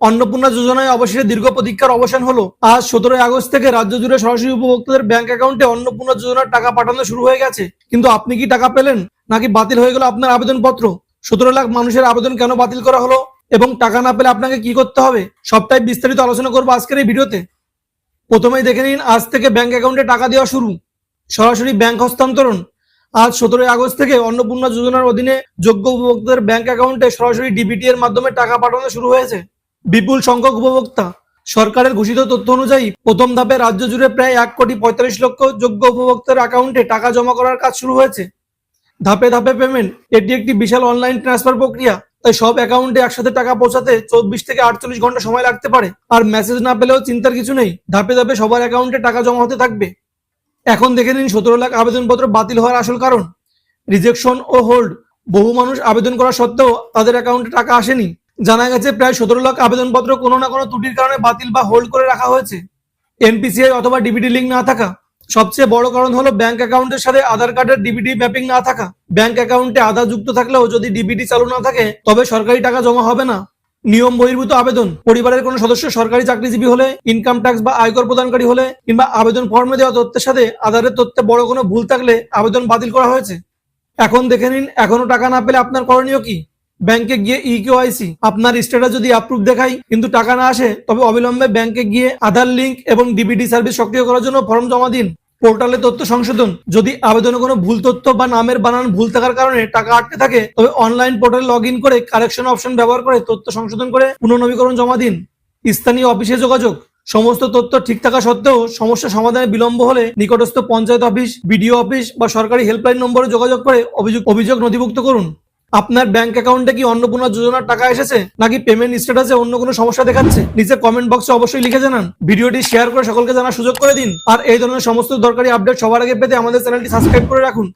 অন্নপূর্ণা যোজনায় অবশেষে দীর্ঘ প্রতীক্ষার অবসান হলো। আজ 17 আগস্ট থেকে রাজ্য জুড়ে সরাসরি উপভোক্তাদের ব্যাংক অ্যাকাউন্টে অন্নপূর্ণা যোজনার টাকা পাঠানো শুরু হয়ে গেছে। কিন্তু আপনি কি টাকা পেলেন, নাকি বাতিল হয়ে গেল আপনার আবেদনপত্র? 17 লাখ মানুষের আবেদন কেন বাতিল করা হলো এবং টাকা না পেলে আপনাকে কি করতে হবে, সবটাই বিস্তারিত আলোচনা করবো আজকের এই ভিডিওতে। প্রথমেই দেখে নিন, আজ থেকে ব্যাংক অ্যাকাউন্টে টাকা দেওয়া শুরু। সরাসরি ব্যাংক হস্তান্তরণ। আজ 17 আগস্ট থেকে অন্নপূর্ণা যোজনার অধীনে যোগ্য উপভোক্তাদের ব্যাংক অ্যাকাউন্টে সরাসরি ডিবিটি এর মাধ্যমে টাকা পাঠানো শুরু হয়েছে। বিপুল সংখ্যক উপভোক্তা। সরকারের ঘোষিত তথ্য অনুযায়ী প্রথম ধাপে রাজ্য জুড়ে প্রায় 1,45,00,000 যোগ্য উপভোক্তার অ্যাকাউন্টে টাকা জমা করার কাজ শুরু হয়েছে। ধাপে ধাপে পেমেন্ট, এটি একটি বিশাল অনলাইন ট্রান্সফার প্রক্রিয়া, তাই সব অ্যাকাউন্টে একসাথে টাকা পৌঁছাতে 24 থেকে 48 ঘন্টা সময় লাগতে পারে। আর মেসেজ না পেলেও চিন্তার কিছু নেই, ধাপে ধাপে সবার অ্যাকাউন্টে টাকা জমা হতে থাকবে। এখন দেখে নিন 17 লাখ আবেদনপত্র বাতিল হওয়ার আসল কারণ। রিজেকশন ও হোল্ড। বহু মানুষ আবেদন করা সত্ত্বেও তাদের অ্যাকাউন্টে টাকা আসেনি। জানা গেছে প্রায় 17 লাখ আবেদনপত্র কোনো না কোনো ত্রুটির কারণে বাতিল বা হোল্ড করে রাখা হয়েছে। এনপিসিআই অথবা ডিবিটি লিঙ্ক না থাকা। সবচেয়ে বড় কারণ হলো ব্যাংক অ্যাকাউন্টের সাথে আধার কার্ডের ডিবিটি ম্যাপিং না থাকা। ব্যাংক অ্যাকাউন্টে আধার যুক্ত থাকলেও যদি ডিবিটি চালু না থাকে তবে সরকারি টাকা জমা হবে না। নিয়ম বহির্ভূত আবেদন। পরিবারের কোনো সদস্য সরকারি চাকরিজীবী হলে, ইনকাম ট্যাক্স বা আয়কর প্রদানকারী হলে, কিংবা আবেদন ফর্মে দেওয়া তথ্যের সাথে আধারের তথ্যে বড় কোনো ভুল থাকলে আবেদন বাতিল করা হয়েছে। এখন দেখে নিন, এখনো টাকা না পেলে আপনার করণীয় কি। ব্যাংকে গিয়ে ইকেওয়াইসি। আপনার স্ট্যাটাস যদি অ্যাপ্রুভ দেখায় কিন্তু টাকা না আসে, তবে অবিলম্বে ব্যাংকে গিয়ে আধার লিঙ্ক এবং ডিবিটি সার্ভিস সক্রিয় করার জন্য ফর্ম জমা দিন। পোর্টালে তথ্য সংশোধন। যদি আবেদনে কোনো ভুল তথ্য বা নামের বানান ভুল থাকার কারণে টাকা আটকে থাকে, তবে অনলাইন পোর্টালে লগ ইন করে কারেকশন অপশন ব্যবহার করে তথ্য সংশোধন করে পুনর্নবীকরণ জমা দিন। স্থানীয় অফিসে যোগাযোগ। সমস্ত তথ্য ঠিক থাকা সত্ত্বেও সমস্যা সমাধানে বিলম্ব হলে নিকটস্থ পঞ্চায়েত অফিস, বিডিও অফিস বা সরকারি হেল্পলাইন নম্বরে যোগাযোগ করে অভিযোগ নথিভুক্ত করুন। আপনার ব্যাংক অ্যাকাউন্টে কি অন্নপূর্ণা যোজনার টাকা এসেছে, নাকি পেমেন্ট স্ট্যাটাসে অন্য কোনো সমস্যা দেখাচ্ছে? নিচে কমেন্ট বক্সে অবশ্যই লিখে জানান। ভিডিওটি শেয়ার করে সকলকে জানার সুযোগ করে দিন। আর এই ধরনের সমস্ত দরকারি আপডেট সবার আগে পেতে আমাদের চ্যানেলটি সাবস্ক্রাইব করে রাখুন।